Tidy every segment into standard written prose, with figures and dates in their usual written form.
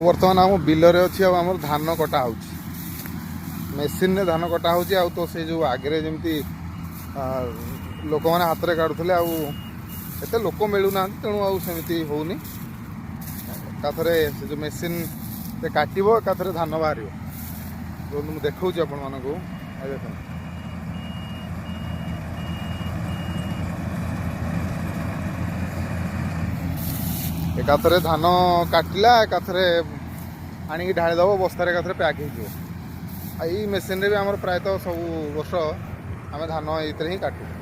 बर्तमान आम बिलर अच्छी आम धान कटा हो मेसीन रे धान कटा हो तो से जो आगे जमी लोक मैंने हाथ में काटुले आते लोक मिलूना तेणु आमती होनी एकाथरे से जो मेसीन से काटव एकाथरे धान बाहर जो मुझे देखा आपण मानक एकाथरे धान काटिला एकाथरे आणिक ढालीदेव बस्तार एकाथरे पैक हो मेसीन रे भी आम प्रायतः सब वर्ष आम धान ये काटू।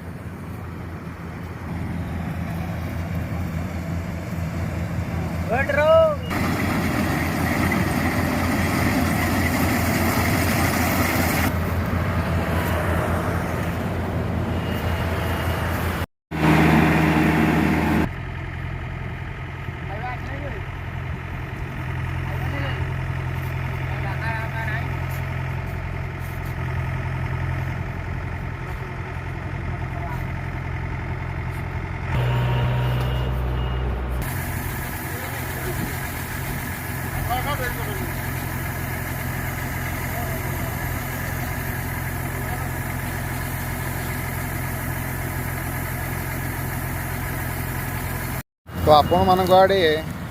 तो आपण मान आड़े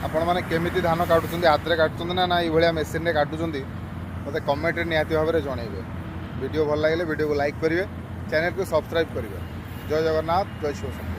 आपण मैंने केमी धान काटुंट हाथ में काटुं ना ये मेसीन काटुं मत कमेंट निहाती भाव में जनइबे। वीडियो भल लगे वीडियो को लाइक करेंगे, चैनल को सब्सक्राइब करेंगे। जय जगन्नाथ, जय शिव।